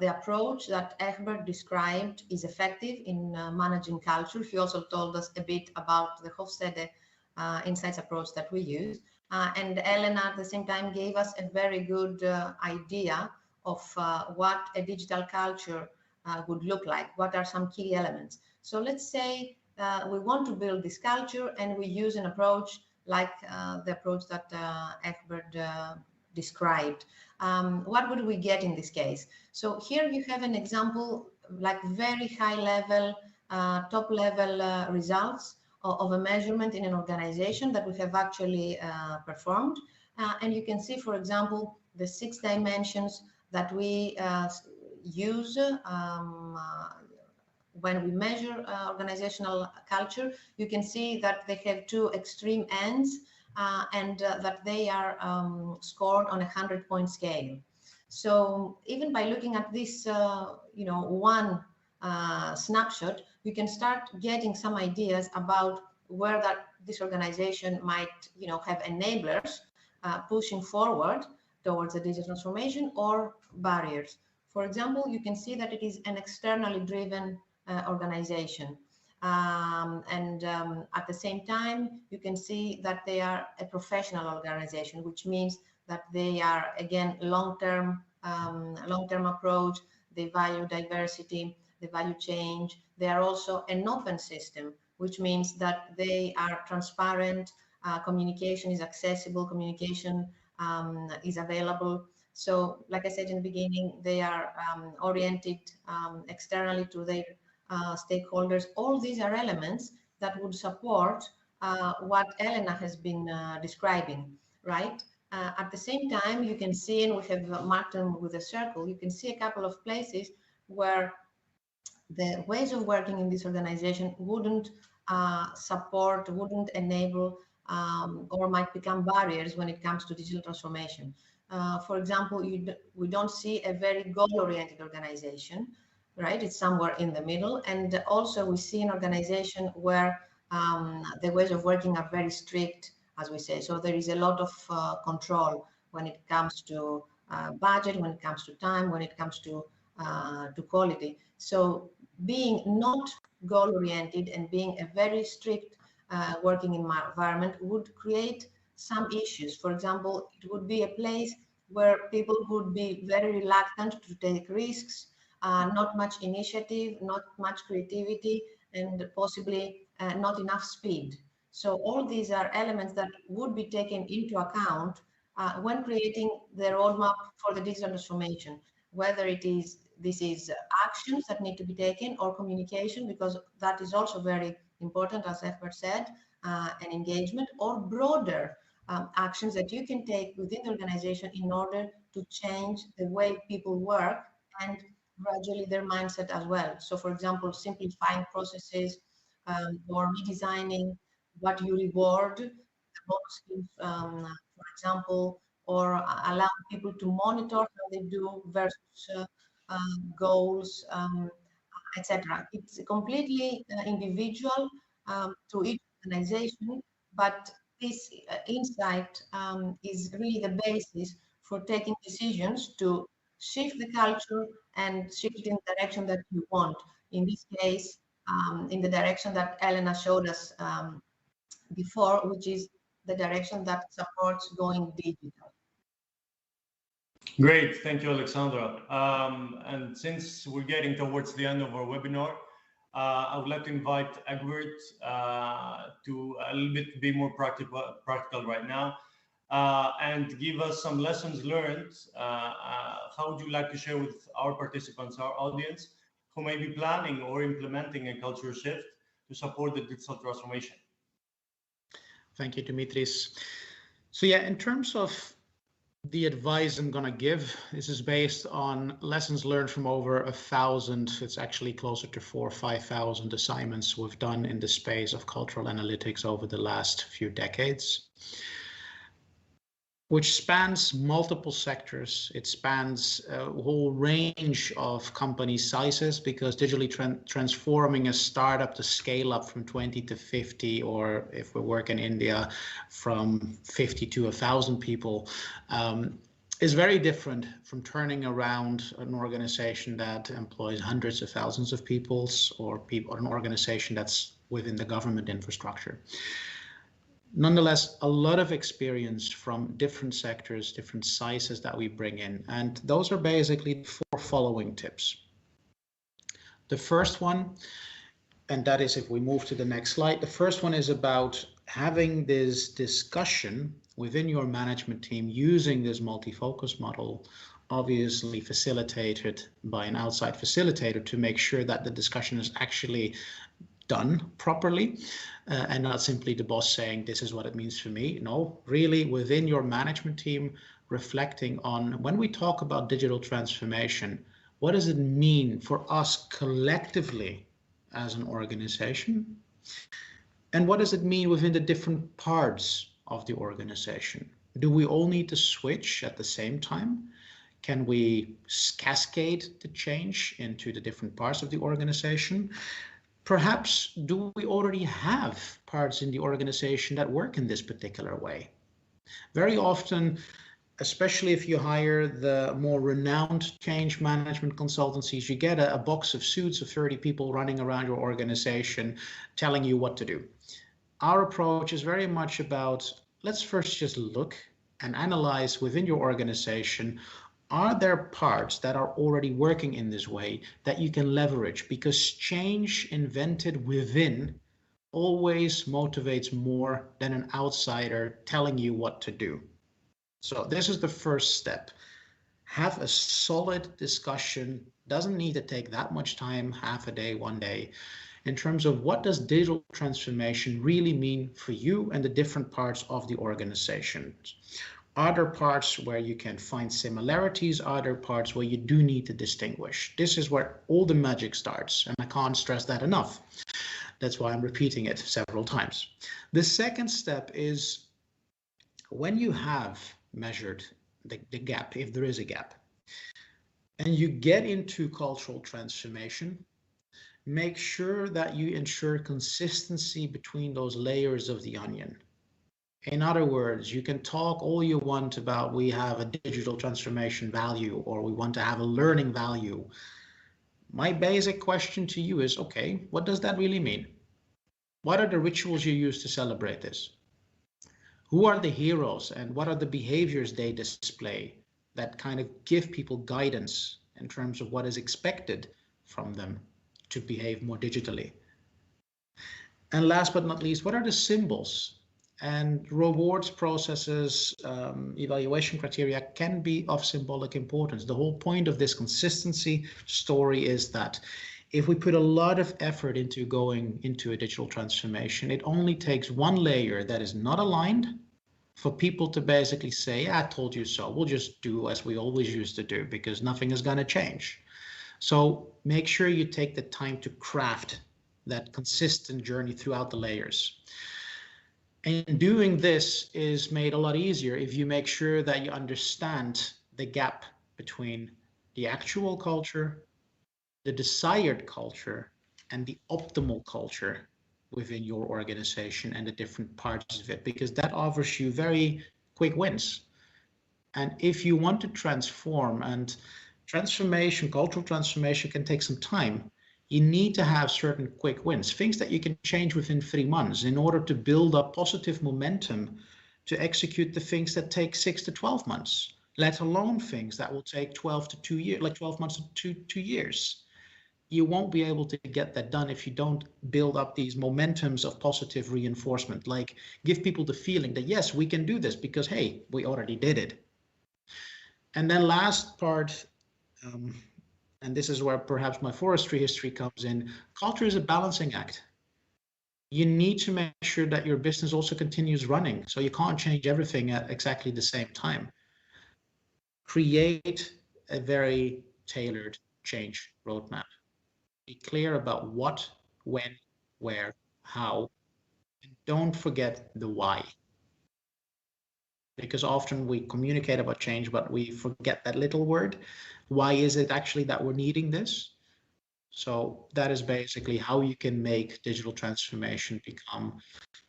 the approach that Egbert described is effective in managing culture. He also told us a bit about the Hofstede insights approach that we use. And Elena at the same time gave us a very good idea of what a digital culture would look like. What are some key elements? So let's say we want to build this culture and we use an approach like the approach that Egbert described. What would we get in this case? So here you have an example, like very high level, top level results of a measurement in an organization that we have actually performed. And you can see, for example, the 6 dimensions that we use when we measure organizational culture. You can see that they have 2 extreme ends and that they are scored on a 100-point scale. So even by looking at this, one snapshot, you can start getting some ideas about where this organization might, have enablers pushing forward towards a digital transformation or barriers. For example, you can see that it is an externally driven organization. At the same time, you can see that they are a professional organization, which means that they are, again, long-term approach. They value diversity, they value change. They are also an open system, which means that they are transparent, communication is accessible, communication is available. So, like I said in the beginning, they are oriented externally to their stakeholders. All these are elements that would support what Elena has been describing, right? At the same time, you can see, and we have marked them with a circle, you can see a couple of places where the ways of working in this organization wouldn't support, wouldn't enable, or might become barriers when it comes to digital transformation. For example, we don't see a very goal-oriented organization, right? It's somewhere in the middle. And also we see an organization where the ways of working are very strict, as we say. So there is a lot of control when it comes to budget, when it comes to time, when it comes to quality. So being not goal-oriented and being a very strict working environment would create some issues. For example, it would be a place where people would be very reluctant to take risks, not much initiative, not much creativity, and possibly not enough speed. So all these are elements that would be taken into account when creating the roadmap for the digital transformation, whether this is actions that need to be taken or communication, because that is also very important, as Egbert said, and engagement, or broader actions that you can take within the organization in order to change the way people work and gradually their mindset as well. So, for example, simplifying processes or redesigning what you reward, the bonus schemes, for example, or allow people to monitor how they do versus goals, etc. It's completely individual to each organization, but this insight is really the basis for taking decisions to shift the culture and shift it in the direction that you want. In this case, in the direction that Elena showed us before, which is the direction that supports going digital. Great, thank you, Alexandra. And since we're getting towards the end of our webinar, I would like to invite Egbert to a little bit be more practical right now and give us some lessons learned. How would you like to share with our participants, our audience, who may be planning or implementing a culture shift to support the digital transformation? Thank you, Dimitris. So yeah, in terms of the advice I'm going to give, this is based on lessons learned from over 1,000. It's actually closer to 4,000 or 5,000 assignments we've done in the space of cultural analytics over the last few decades, which spans multiple sectors. It spans a whole range of company sizes, because digitally transforming a startup to scale up from 20 to 50, or if we work in India, from 50 to 1,000 people, is very different from turning around an organization that employs hundreds of thousands of people, or an organization that's within the government infrastructure. Nonetheless, a lot of experience from different sectors, different sizes that we bring in. And those are basically 4 following tips. The first one, and that is if we move to the next slide, the first one is about having this discussion within your management team using this multi-focus model, obviously facilitated by an outside facilitator, to make sure that the discussion is actually done properly, and not simply the boss saying, this is what it means for me. No, really within your management team, reflecting on, when we talk about digital transformation, what does it mean for us collectively as an organization? And what does it mean within the different parts of the organization? Do we all need to switch at the same time? Can we cascade the change into the different parts of the organization? Perhaps do we already have parts in the organization that work in this particular way? Very often, especially if you hire the more renowned change management consultancies, you get a box of suits of 30 people running around your organization telling you what to do. Our approach is very much about, let's first just look and analyze within your organization, are there parts that are already working in this way that you can leverage? Because change invented within always motivates more than an outsider telling you what to do. So this is the first step. Have a solid discussion. Doesn't need to take that much time, half a day, 1 day, in terms of what does digital transformation really mean for you and the different parts of the organization. Are there parts where you can find similarities? Are there parts where you do need to distinguish? This is where all the magic starts, and I can't stress that enough. That's why I'm repeating it several times. The second step is, when you have measured the gap, if there is a gap, and you get into cultural transformation, make sure that you ensure consistency between those layers of the onion. In other words, you can talk all you want about we have a digital transformation value, or we want to have a learning value. My basic question to you is, okay, what does that really mean? What are the rituals you use to celebrate this? Who are the heroes, and what are the behaviors they display that kind of give people guidance in terms of what is expected from them to behave more digitally? And last but not least, what are the symbols? And rewards processes, evaluation criteria can be of symbolic importance. The whole point of this consistency story is that if we put a lot of effort into going into a digital transformation, it only takes one layer that is not aligned for people to basically say, I told you so. We'll just do as we always used to do, because nothing is going to change. So make sure you take the time to craft that consistent journey throughout the layers. And doing this is made a lot easier if you make sure that you understand the gap between the actual culture, the desired culture, and the optimal culture within your organization and the different parts of it, because that offers you very quick wins. And if you want to transform, and transformation, cultural transformation can take some time, you need to have certain quick wins, things that you can change within 3 months in order to build up positive momentum to execute the things that take 6 to 12 months, let alone things that will take 12 to 2 years, like 12 months to 2 years. You won't be able to get that done if you don't build up these momentums of positive reinforcement, like give people the feeling that, yes, we can do this because, hey, we already did it. And then last part, and this is where perhaps my forestry history comes in, culture is a balancing act. You need to make sure that your business also continues running. So you can't change everything at exactly the same time. Create a very tailored change roadmap. Be clear about what, when, where, how, and don't forget the why. Because often we communicate about change, but we forget that little word. Why is it actually that we're needing this? So that is basically how you can make digital transformation become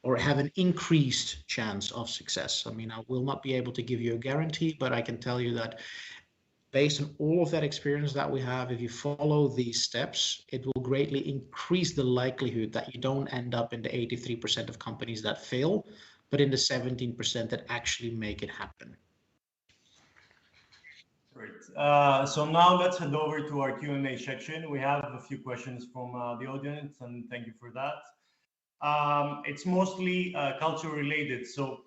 or have an increased chance of success. I mean, I will not be able to give you a guarantee, but I can tell you that based on all of that experience that we have, if you follow these steps, it will greatly increase the likelihood that you don't end up in the 83% of companies that fail, but in the 17% that actually make it happen. Great. So now let's head over to our Q&A section. We have a few questions from the audience, and thank you for that. It's mostly culture related. So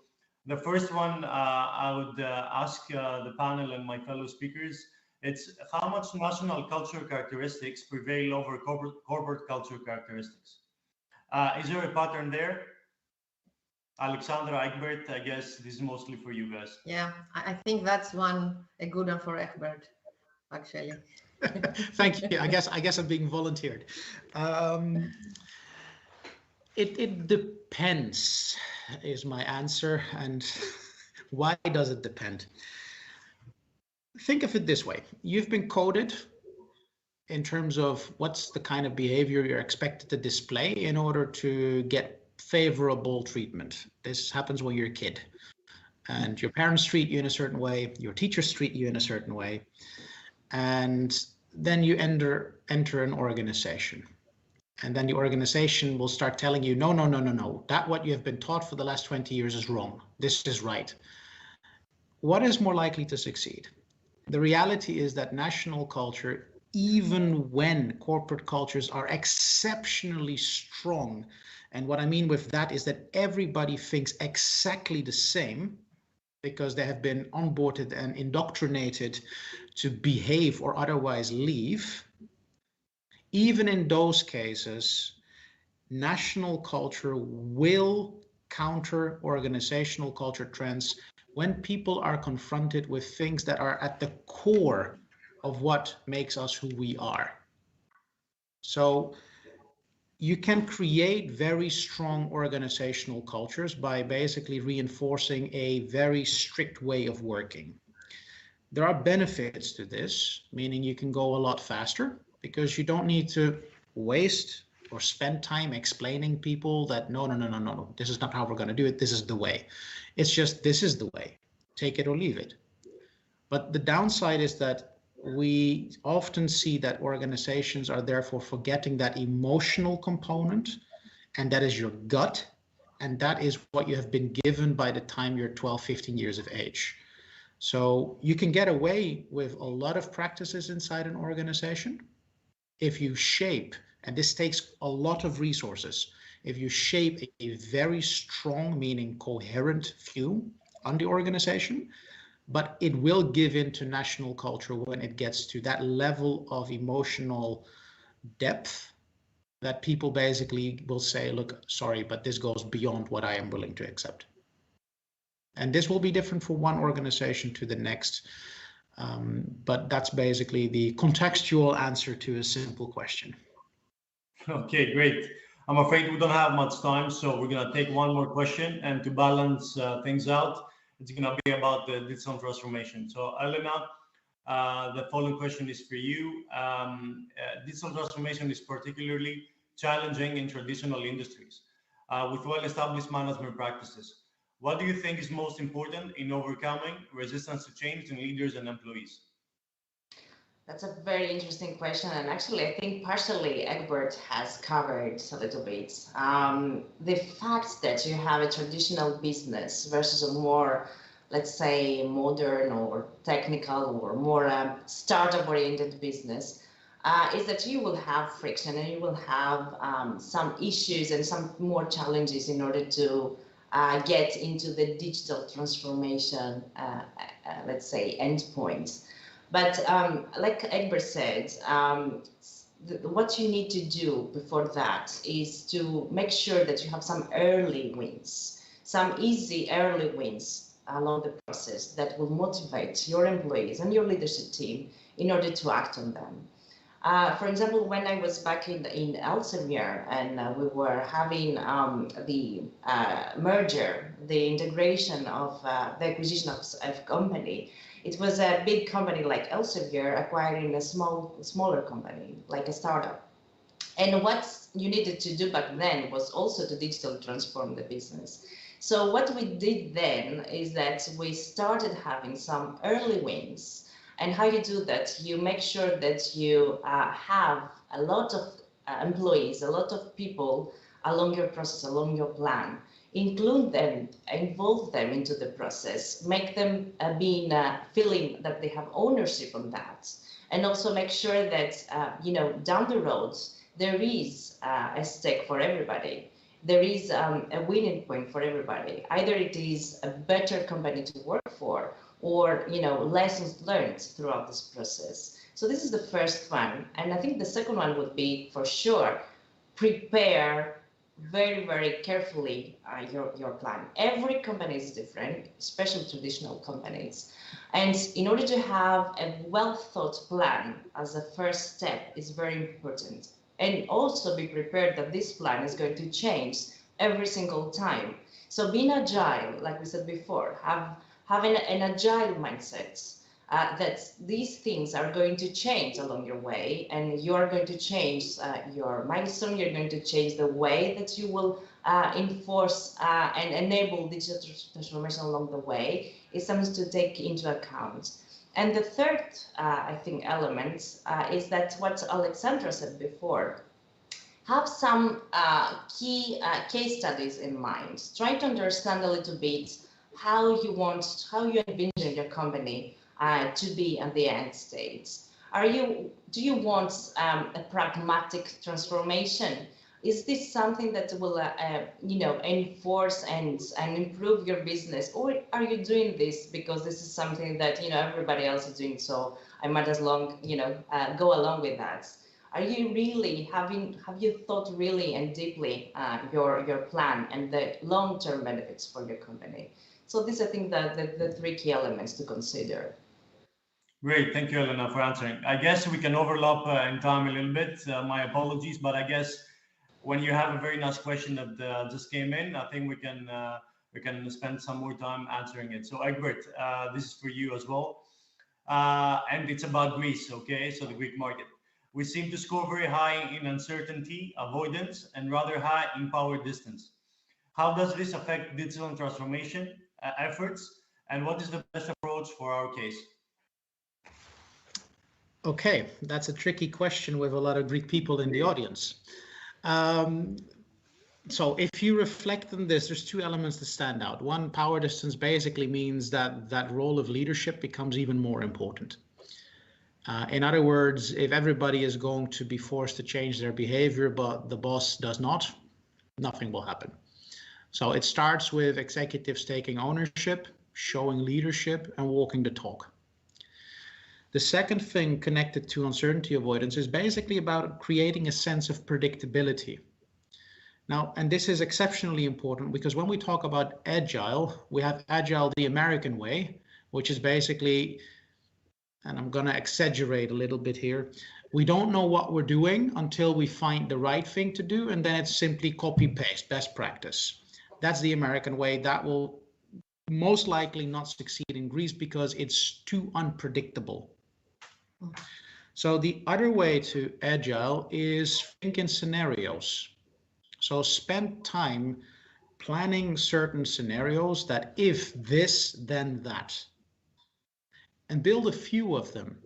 the first one I would ask the panel and my fellow speakers, it's how much national culture characteristics prevail over corporate culture characteristics? Is there a pattern there? Alexandra, Egbert, I guess this is mostly for you guys. Yeah, I think that's a good one for Egbert, actually. Thank you. I guess I'm being volunteered. It depends is my answer. And why does it depend? Think of it this way. You've been coded in terms of what's the kind of behavior you're expected to display in order to get favorable treatment. This happens when you're a kid. And your parents treat you in a certain way, your teachers treat you in a certain way, and then you enter an organization. And then the organization will start telling you, no, that what you have been taught for the last 20 years is wrong. This is right. What is more likely to succeed? The reality is that national culture, even when corporate cultures are exceptionally strong, and what I mean with that is that everybody thinks exactly the same, because they have been onboarded and indoctrinated to behave or otherwise leave. Even in those cases, national culture will counter organizational culture trends when people are confronted with things that are at the core of what makes us who we are. So you can create very strong organizational cultures by basically reinforcing a very strict way of working. There are benefits to this, meaning you can go a lot faster because you don't need to waste or spend time explaining people that no, this is not how we're going to do it. This is the way. It's just, this is the way. Take it or leave it. But the downside is that we often see that organizations are therefore forgetting that emotional component, and that is your gut, and that is what you have been given by the time you're 12, 15 years of age. So you can get away with a lot of practices inside an organization if you shape, and this takes a lot of resources, if you shape a very strong, meaning coherent view on the organization, but it will give into national culture when it gets to that level of emotional depth that people basically will say, look, sorry, but this goes beyond what I am willing to accept. And this will be different for one organization to the next. But that's basically the contextual answer to a simple question. Okay, great. I'm afraid we don't have much time, so we're going to take one more question. And to balance things out, it's going to be about the digital transformation. So, Elena, the following question is for you. Digital transformation is particularly challenging in traditional industries. with well-established management practices. What do you think is most important in overcoming resistance to change in leaders and employees? That's a very interesting question, and actually, I think partially Egbert has covered a little bit. The fact that you have a traditional business versus a more, let's say, modern or technical or more startup-oriented business is that you will have friction and you will have some issues and some more challenges in order to get into the digital transformation, let's say, endpoints. But like Egbert said, what you need to do before that is to make sure that you have some early wins, some easy early wins along the process that will motivate your employees and your leadership team in order to act on them. For example, when I was back in Elsevier and we were having the merger, the integration of the acquisition of a company, it was a big company like Elsevier acquiring a smaller company, like a startup. And what you needed to do back then was also to digitally transform the business. So what we did then is that we started having some early wins. And how you do that, you make sure that you have a lot of employees, a lot of people along your process, along your plan. Include them, involve them into the process, make them feeling that they have ownership on that, and also make sure that down the road there is a stake for everybody. There is a winning point for everybody. Either it is a better company to work for, or lessons learned throughout this process. So this is the first one, and I think the second one would be for sure prepare very, very carefully your plan. Every company is different, especially traditional companies. And in order to have a well-thought plan as a first step is very important. And also be prepared that this plan is going to change every single time. So being agile, like we said before, having an agile mindset, that these things are going to change along your way, and you are going to change your milestone, you're going to change the way that you will enforce and enable digital transformation along the way, is something to take into account. And the third, I think, element is that what Alexandra said before, have some key case studies in mind. Try to understand a little bit how you envision your company to be at the end stage. Do you want a pragmatic transformation? Is this something that will enforce and improve your business, or are you doing this because this is something that everybody else is doing, so I might as long go along with that? Are you really have you thought really and deeply your plan and the long-term benefits for your company? So these I think that the three key elements to consider. Great, thank you, Elena, for answering. I guess we can overlap in time a little bit. My apologies, but I guess when you have a very nice question that just came in, I think we can spend some more time answering it. So Egbert, this is for you as well, and it's about Greece. Okay, so the Greek market. We seem to score very high in uncertainty, avoidance, and rather high in power distance. How does this affect digital transformation efforts, and what is the best approach for our case? Okay, that's a tricky question with a lot of Greek people in the audience. So if you reflect on this, there's two elements that stand out. One, power distance basically means that role of leadership becomes even more important. In other words, if everybody is going to be forced to change their behavior, but the boss does not, nothing will happen. So it starts with executives taking ownership, showing leadership, and walking the talk. The second thing connected to uncertainty avoidance is basically about creating a sense of predictability. Now, and this is exceptionally important because when we talk about agile, we have agile the American way, which is basically, and I'm going to exaggerate a little bit here, we don't know what we're doing until we find the right thing to do, and then it's simply copy paste, best practice. That's the American way. That will most likely not succeed in Greece because it's too unpredictable. So the other way to agile is think in scenarios. So spend time planning certain scenarios that if this, then that, and build a few of them.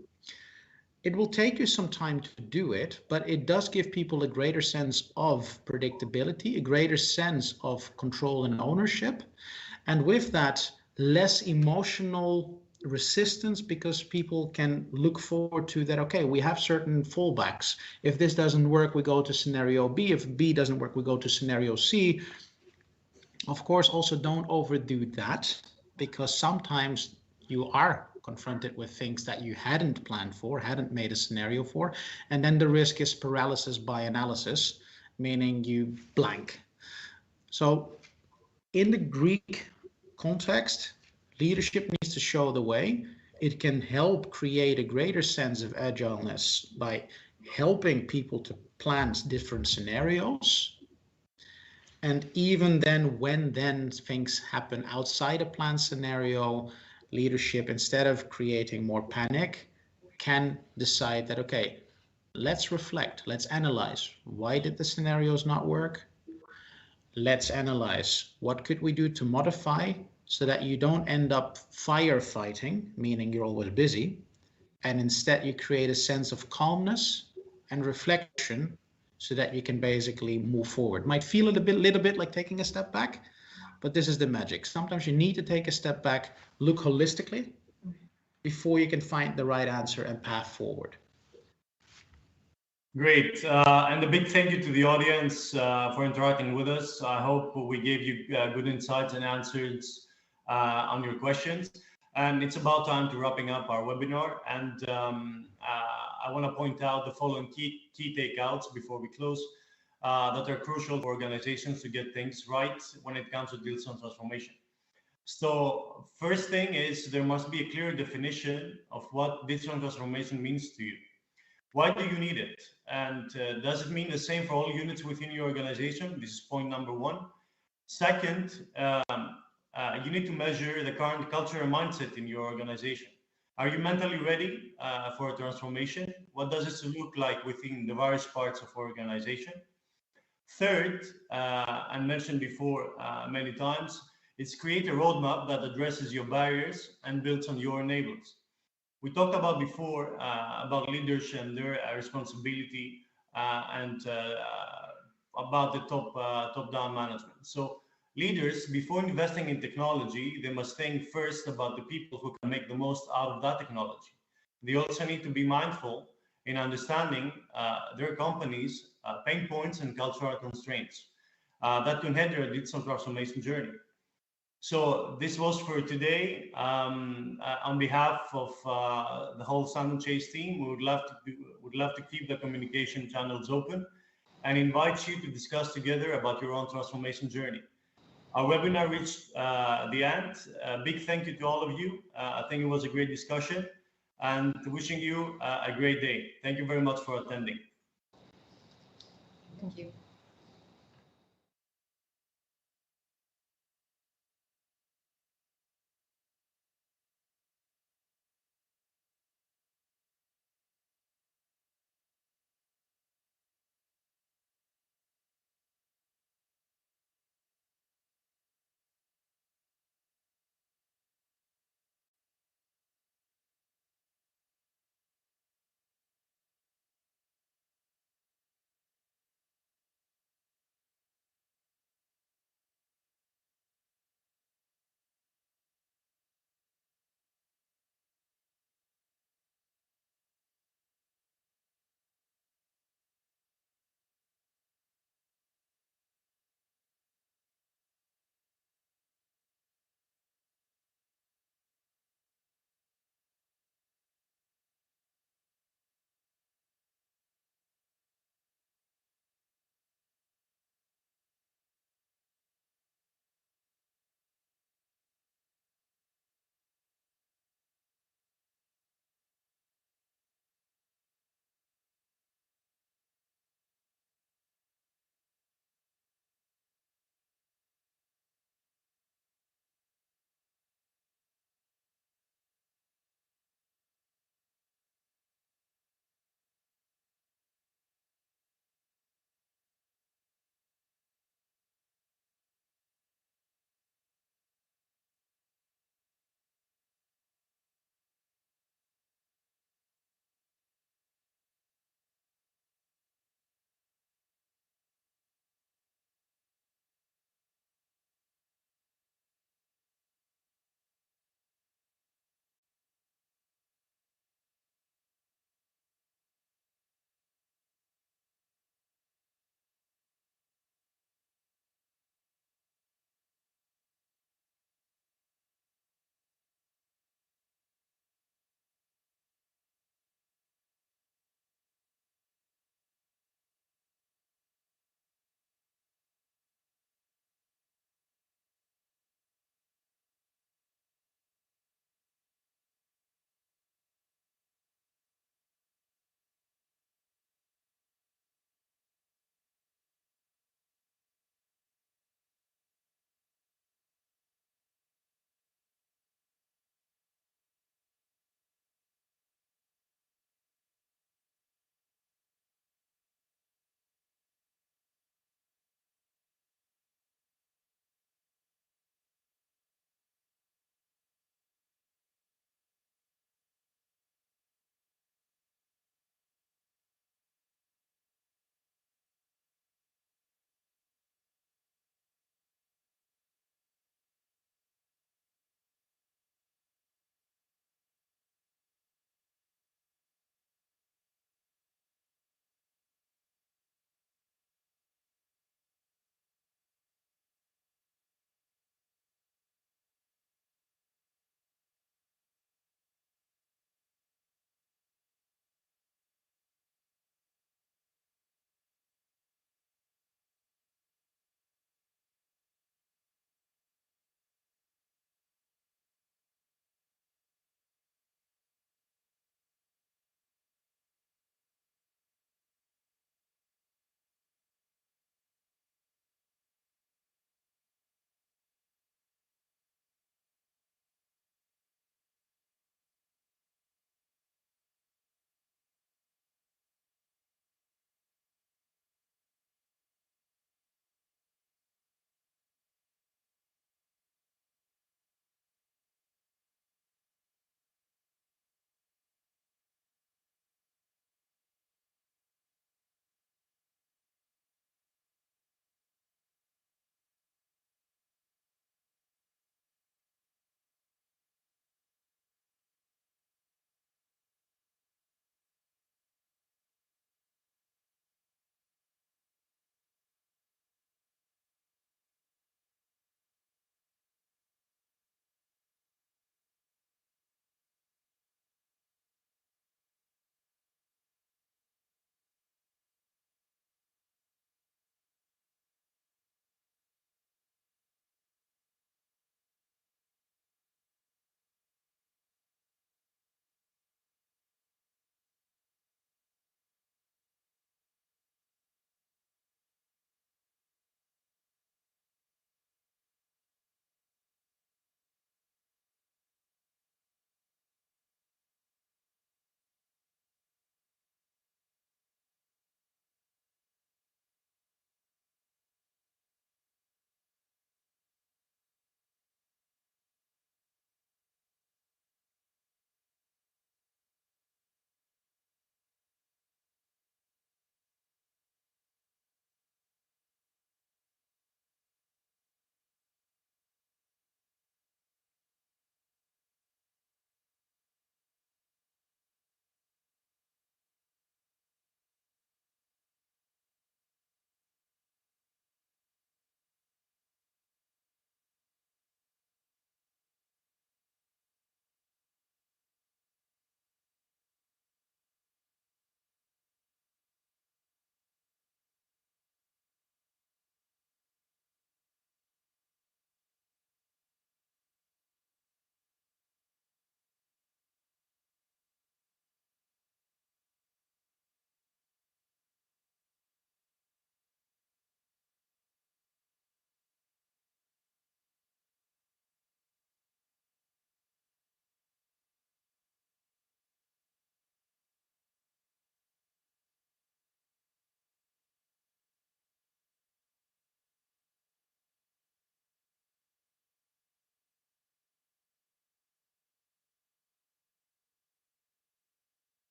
It will take you some time to do it, but it does give people a greater sense of predictability, a greater sense of control and ownership. And with that, less emotional resistance, because people can look forward to that. Okay, we have certain fallbacks. If this doesn't work, we go to scenario B. If B doesn't work, we go to scenario C. Of course, also don't overdo that, because sometimes you are confronted with things that you hadn't planned for, hadn't made a scenario for, and then the risk is paralysis by analysis, meaning you blank. So in the Greek context, leadership needs to show the way. It can help create a greater sense of agileness by helping people to plan different scenarios. And even then, when then things happen outside a planned scenario, leadership, instead of creating more panic, can decide that, okay, let's reflect, let's analyze. Why did the scenarios not work? Let's analyze what could we do to modify so that you don't end up firefighting, meaning you're always busy, and instead you create a sense of calmness and reflection so that you can basically move forward. Might feel a little bit like taking a step back, but this is the magic. Sometimes you need to take a step back, look holistically before you can find the right answer and path forward. Great. And a big thank you to the audience for interacting with us. I hope we gave you good insights and answers on your questions. And it's about time to wrapping up our webinar. And I want to point out the following key takeouts before we close that are crucial for organizations to get things right when it comes to digital transformation. So first thing is there must be a clear definition of what digital transformation means to you. Why do you need it? And does it mean the same for all units within your organization? This is point number one. Second, you need to measure the current culture and mindset in your organization. Are you mentally ready for a transformation? What does it look like within the various parts of organization? Third, and mentioned before many times, is create a roadmap that addresses your barriers and builds on your enablers. We talked about before about leaders and their responsibility and about the top-down management. So leaders, before investing in technology, they must think first about the people who can make the most out of that technology. They also need to be mindful in understanding their company's pain points and cultural constraints that can hinder a digital transformation journey. So this was for today. On behalf of the whole Stanton Chase team, we would love to keep the communication channels open and invite you to discuss together about your own transformation journey. Our webinar reached the end. A big thank you to all of you. I think it was a great discussion, and wishing you a great day. Thank you very much for attending. Thank you.